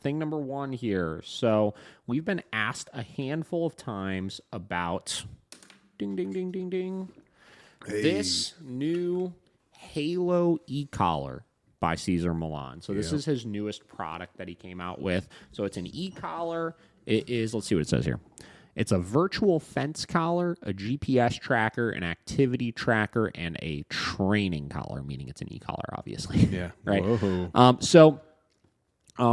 thing number one here. So we've been asked a handful of times about ding, ding, ding, ding, ding. Hey. This new Halo e-collar by Cesar Milan. So this is his newest product that he came out with. So it's an e-collar. It is, let's see what it says here. It's a virtual fence collar, a GPS tracker, an activity tracker, and a training collar, meaning it's an e-collar, obviously. Yeah. Right?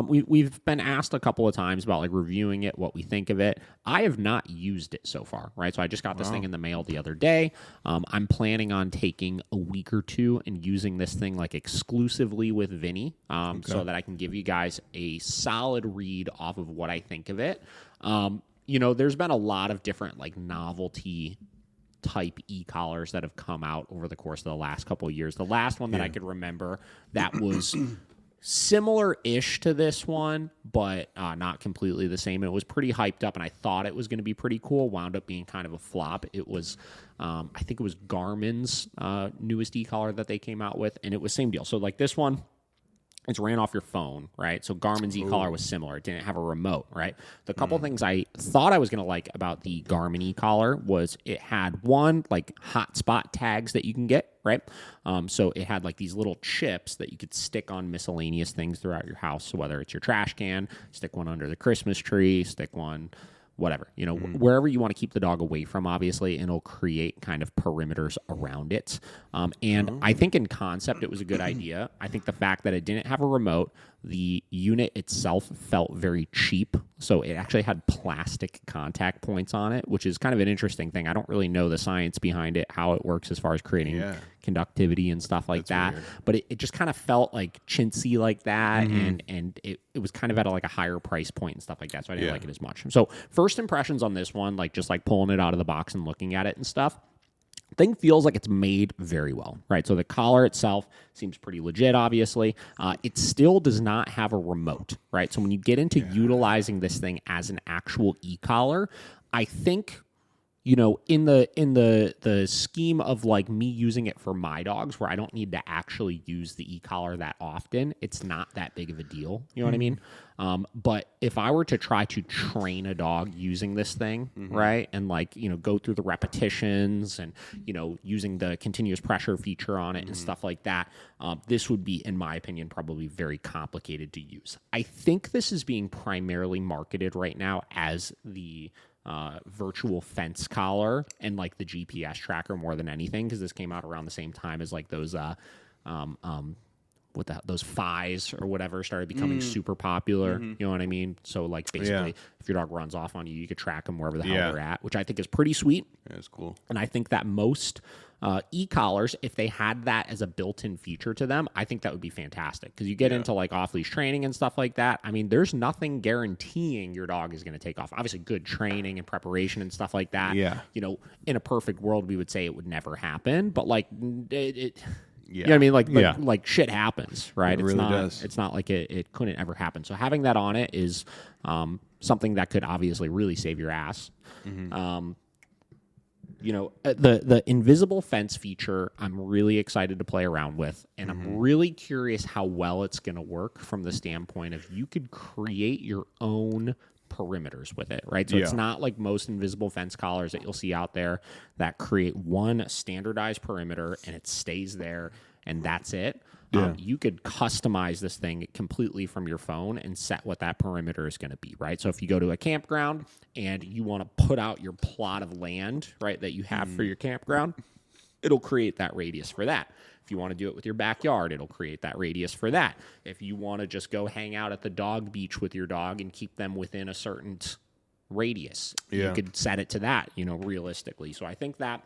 We've been asked a couple of times about like reviewing it, what we think of it. I have not used it so far, right? So I just got this thing in the mail the other day. I'm planning on taking a week or two and using this thing like exclusively with Vinny, so that I can give you guys a solid read off of what I think of it. You know, there's been a lot of different like novelty type e-collars that have come out over the course of the last couple of years. The last one that I could remember that was similar-ish to this one, but not completely the same. It was pretty hyped up, and I thought it was going to be pretty cool. Wound up being kind of a flop. It was, I think it was Garmin's newest e-collar that they came out with, and it was same deal. So like this one, it's ran off your phone, right? So Garmin's e-collar was similar. It didn't have a remote, right? The couple things I thought I was going to like about the Garmin e-collar was it had one, like hotspot tags that you can get, right? So it had like these little chips that you could stick on miscellaneous things throughout your house. So whether it's your trash can, stick one under the Christmas tree, stick one whatever, you know, wherever you want to keep the dog away from, obviously, and it'll create kind of perimeters around it. I think in concept, it was a good idea. I think the fact that it didn't have a remote, the unit itself felt very cheap. So it actually had plastic contact points on it, which is kind of an interesting thing. I don't really know the science behind it, how it works as far as creating conductivity and stuff like that. Weird. But it just kind of felt like chintzy like that, and it was kind of at like a higher price point and stuff like that. So I didn't like it as much. So first impressions on this one, like just like pulling it out of the box and looking at it and stuff, thing feels like it's made very well, right? So the collar itself seems pretty legit, obviously. It still does not have a remote, right? So when you get into utilizing this thing as an actual e-collar, I think, you know, in the scheme of like me using it for my dogs, where I don't need to actually use the e-collar that often, it's not that big of a deal. You know what I mean? But if I were to try to train a dog using this thing, right, and like, you know, go through the repetitions and, you know, using the continuous pressure feature on it and stuff like that, this would be, in my opinion, probably very complicated to use. I think this is being primarily marketed right now as the virtual fence collar and like the GPS tracker more than anything, because this came out around the same time as like those those Fies or whatever started becoming super popular. You know what I mean? So like basically if your dog runs off on you, you could track them wherever the hell they're at, which I think is pretty sweet. Yeah, it's cool. And I think that most e-collars, if they had that as a built-in feature to them, I think that would be fantastic, because you get into like off-leash training and stuff like that. I mean, there's nothing guaranteeing your dog is going to take off. Obviously, good training and preparation and stuff like that. Yeah. You know, in a perfect world, we would say it would never happen, but like it you know what I mean? Like shit happens, right? It really does. It's not like it couldn't ever happen. So having that on it is something that could obviously really save your ass. You know, the invisible fence feature, I'm really excited to play around with, and I'm really curious how well it's going to work from the standpoint of you could create your own perimeters with it, right? So it's not like most invisible fence collars that you'll see out there that create one standardized perimeter and it stays there and that's it. You could customize this thing completely from your phone and set what that perimeter is going to be, right? So if you go to a campground and you want to put out your plot of land, right, that you have for your campground, it'll create that radius for that. If you want to do it with your backyard, it'll create that radius for that. If you want to just go hang out at the dog beach with your dog and keep them within a certain radius, you could set it to that, you know, realistically. So I think that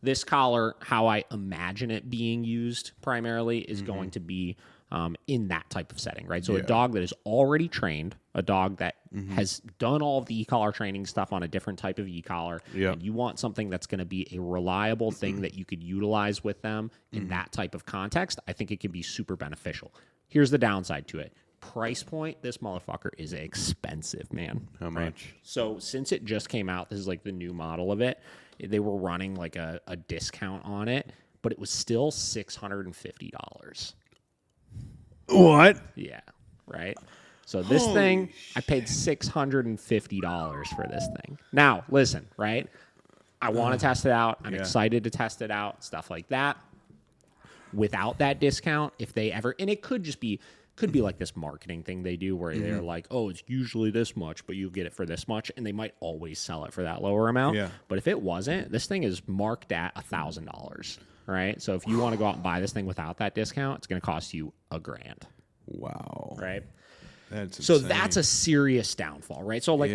this collar, how I imagine it being used primarily, is going to be in that type of setting, right? So a dog that is already trained, a dog that has done all of the e-collar training stuff on a different type of e-collar, and you want something that's going to be a reliable thing that you could utilize with them in that type of context, I think it can be super beneficial. Here's the downside to it. Price point, this motherfucker is expensive, man. How much? So since it just came out, this is like the new model of it, they were running like a discount on it, but it was still $650. What? Yeah, right? So this thing, I paid $650 for this thing. Now, listen, right? I want to test it out. I'm excited to test it out, stuff like that. Without that discount, if they ever, and it could be like this marketing thing they do where they're like, oh, it's usually this much, but you get it for this much, and they might always sell it for that lower amount. Yeah. But if it wasn't, this thing is marked at $1,000, right? So if you want to go out and buy this thing without that discount, it's going to cost you $1,000. Wow. Right? So that's a serious downfall, right? So like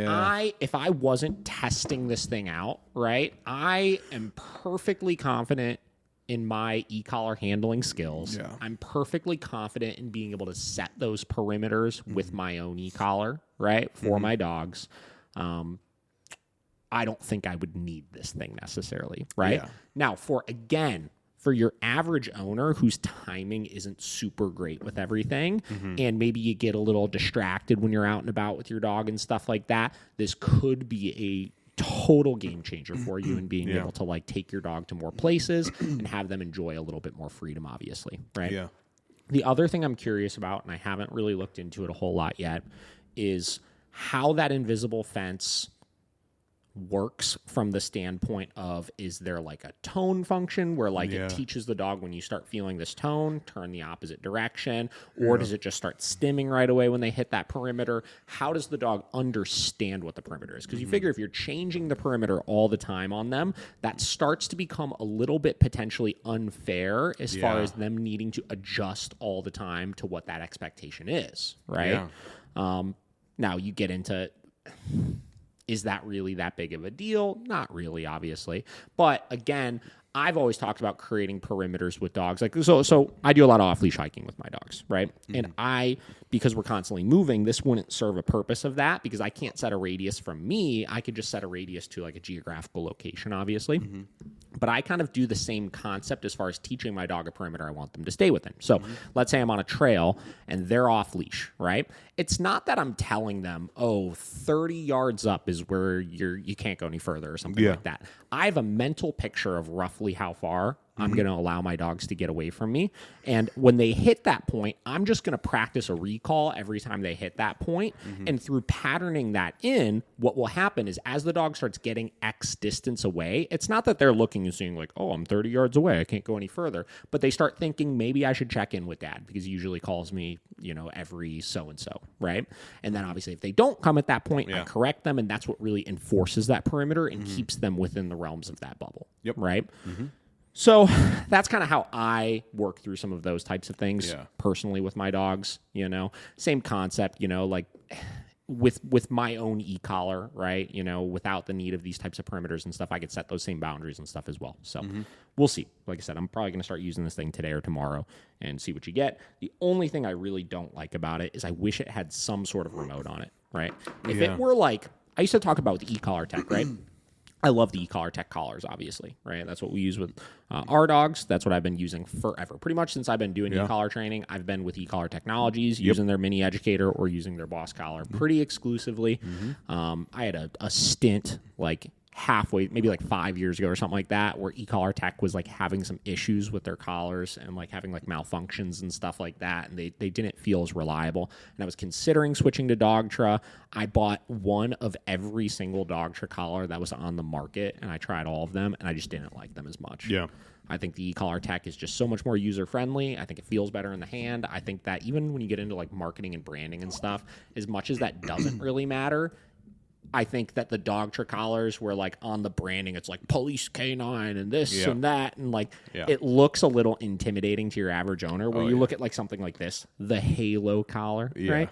if I wasn't testing this thing out, right, I am perfectly confident in my e-collar handling skills. Yeah. I'm perfectly confident in being able to set those perimeters with my own e-collar, right, for my dogs. I don't think I would need this thing necessarily, right? Yeah. Now, for your average owner whose timing isn't super great with everything, and maybe you get a little distracted when you're out and about with your dog and stuff like that, this could be a total game changer for you in being able to like take your dog to more places and have them enjoy a little bit more freedom, obviously, right? Yeah. The other thing I'm curious about, and I haven't really looked into it a whole lot yet, is how that invisible fence works from the standpoint of, is there like a tone function where like it teaches the dog when you start feeling this tone, turn the opposite direction, or does it just start stimming right away when they hit that perimeter? How does the dog understand what the perimeter is? Because you figure if you're changing the perimeter all the time on them, that starts to become a little bit potentially unfair as far as them needing to adjust all the time to what that expectation is, right? Now you get into, is that really that big of a deal? Not really, obviously. But again, I've always talked about creating perimeters with dogs. Like so I do a lot of off-leash hiking with my dogs, right? And because we're constantly moving, this wouldn't serve a purpose of that because I can't set a radius from me. I could just set a radius to like a geographical location, obviously. But I kind of do the same concept as far as teaching my dog a perimeter I want them to stay within. So let's say I'm on a trail and they're off leash, right? It's not that I'm telling them, 30 yards up is where you can't go any further or something like that. I have a mental picture of roughly how far I'm going to allow my dogs to get away from me. And when they hit that point, I'm just going to practice a recall every time they hit that point. And through patterning that in, what will happen is as the dog starts getting X distance away, it's not that they're looking and seeing like, I'm 30 yards away, I can't go any further. But they start thinking, maybe I should check in with dad because he usually calls me, every so-and-so, right? And then obviously if they don't come at that point, I correct them. And that's what really enforces that perimeter and keeps them within the realms of that bubble, right? So that's kind of how I work through some of those types of things personally with my dogs, same concept, like with my own e-collar, right? Without the need of these types of perimeters and stuff, I could set those same boundaries and stuff as well. So we'll see. Like I said, I'm probably going to start using this thing today or tomorrow and see what you get. The only thing I really don't like about it is I wish it had some sort of remote on it, right? If it were like, I used to talk about the e-collar tech, right? I love the e-collar tech collars, obviously, right? That's what we use with our dogs. That's what I've been using forever. Pretty much since I've been doing e-collar training, I've been with e-collar technologies, using their mini educator or using their boss collar pretty exclusively. I had a stint like halfway, maybe like 5 years ago or something like that, where e-collar tech was like having some issues with their collars and like having like malfunctions and stuff like that. And they didn't feel as reliable. And I was considering switching to Dogtra. I bought one of every single Dogtra collar that was on the market and I tried all of them and I just didn't like them as much. I think the e-collar tech is just so much more user-friendly. I think it feels better in the hand. I think that even when you get into like marketing and branding and stuff, as much as that doesn't really matter, I think that the Dogtra collars were like on the branding, it's like police canine and this and that. And like, it looks a little intimidating to your average owner where you look at like something like this, the Halo collar, right?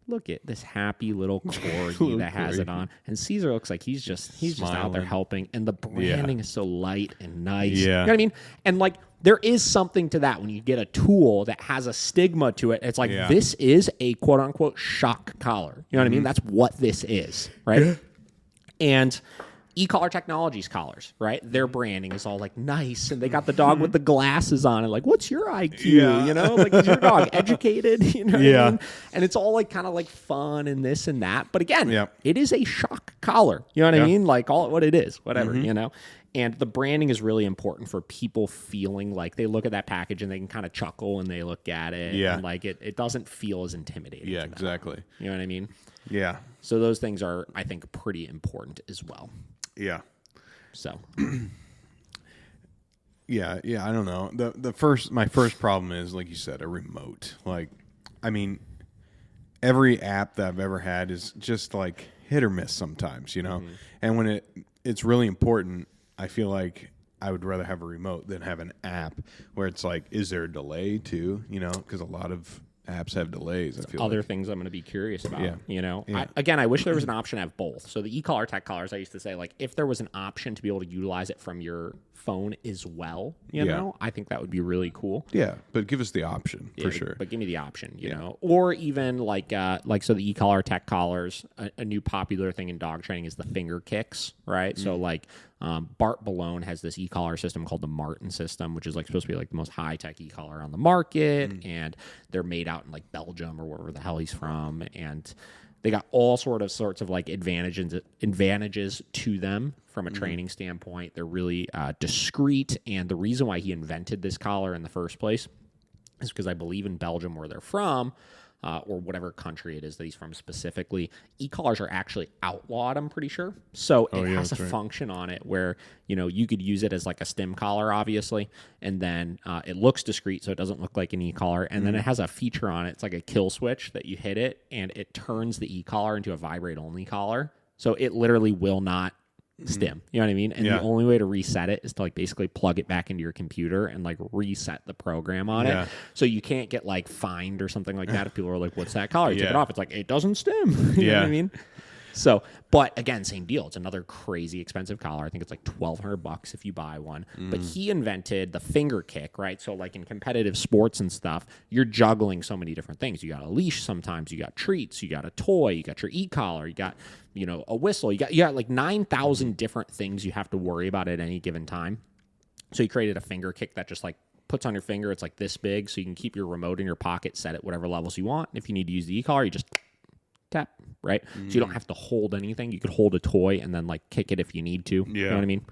Look at this happy little corgi that has it on. And Cesar looks like he's just out there helping. And the branding is so light and nice. You know what I mean? And like, there is something to that when you get a tool that has a stigma to it. It's like, this is a quote unquote shock collar. You know what I mean? That's what this is, right? And e-collar technologies collars, right? Their branding is all like nice, and they got the dog with the glasses on, and like, what's your IQ? Like, is your dog educated? What I mean? And it's all like kind of like fun and this and that. But again, it is a shock collar. You know what I mean? Like all what it is, whatever, And the branding is really important for people feeling like they look at that package and they can kind of chuckle and they look at it. Yeah. And like it doesn't feel as intimidating. Yeah, to them. exactly. You know what I mean? Yeah. So those things are, I think, pretty important as well. Yeah. So. Yeah. I don't know. My first problem is, like you said, a remote. Like, I mean, every app that I've ever had is just like hit or miss sometimes, you know? Mm-hmm. And when it's really important, I feel like I would rather have a remote than have an app where it's like, is there a delay too? You know, because a lot of apps have delays. I feel other things I'm going to be curious about. Yeah. You know, Yeah. I wish there was an option to have both. So the e-collar, tech collars, I used to say, like, if there was an option to be able to utilize it from your phone as well, you know, I think that would be really cool. Yeah, but give us the option for sure. But give me the option, you know, or even like so the e-collar, tech collars, a new popular thing in dog training is the finger kicks, right? So like Bart Balone has this e-collar system called the Martin system, which is like supposed to be like the most high-tech e-collar on the market, and they're made out in like Belgium or wherever the hell he's from, and they got all sorts of like advantages to them from a training standpoint. They're really discreet, and the reason why he invented this collar in the first place is because I believe in Belgium, where they're from, or whatever country it is that he's from specifically, e-collars are actually outlawed, I'm pretty sure. So it has a function on it where, you know, you could use it as like a stim collar, obviously, and then it looks discreet, so it doesn't look like an e-collar, and then it has a feature on it. It's like a kill switch that you hit it, and it turns the e-collar into a vibrate-only collar. So it literally will not stim. You know what I mean? And the only way to reset it is to like basically plug it back into your computer and like reset the program on it. So you can't get like fined or something like that if people are like, what's that collar? You take it off. It's like, it doesn't stim. You know what I mean? So, but again, same deal. It's another crazy expensive collar. I think it's like $1,200 if you buy one. But he invented the finger kick, right? So like in competitive sports and stuff, you're juggling so many different things. You got a leash sometimes, you got treats, you got a toy, you got your e-collar, you got, you know, a whistle. You got like 9,000 different things you have to worry about at any given time. So he created a finger kick that just like puts on your finger. It's like this big, so you can keep your remote in your pocket, set it whatever levels you want. And if you need to use the e-collar, you just tap, right? So you don't have to hold anything. You could hold a toy and then like kick it if you need to. You know what I mean?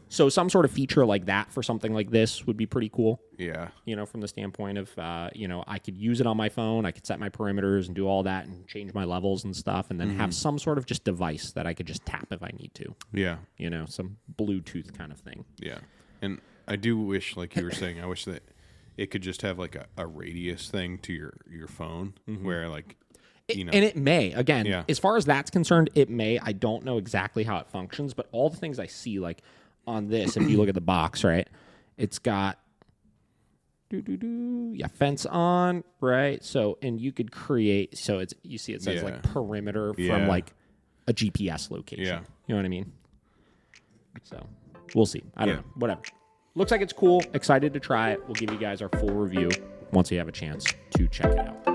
So some sort of feature like that for something like this would be pretty cool. Yeah. You know, from the standpoint of, you know, I could use it on my phone. I could set my perimeters and do all that and change my levels and stuff, and then have some sort of just device that I could just tap if I need to. Yeah. You know, some Bluetooth kind of thing. Yeah. And I do wish, like you were saying, I wish that it could just have like a radius thing to your phone where like, you know. And it may, again, as far as that's concerned, it may. I don't know exactly how it functions, but all the things I see, like on this, if you look at the box, right, it's got fence on, right? So, and you could create, so it's, you see it says like perimeter from like a GPS location. You know what I mean? So, we'll see. I don't know. Whatever. Looks like it's cool. Excited to try it. We'll give you guys our full review once you have a chance to check it out.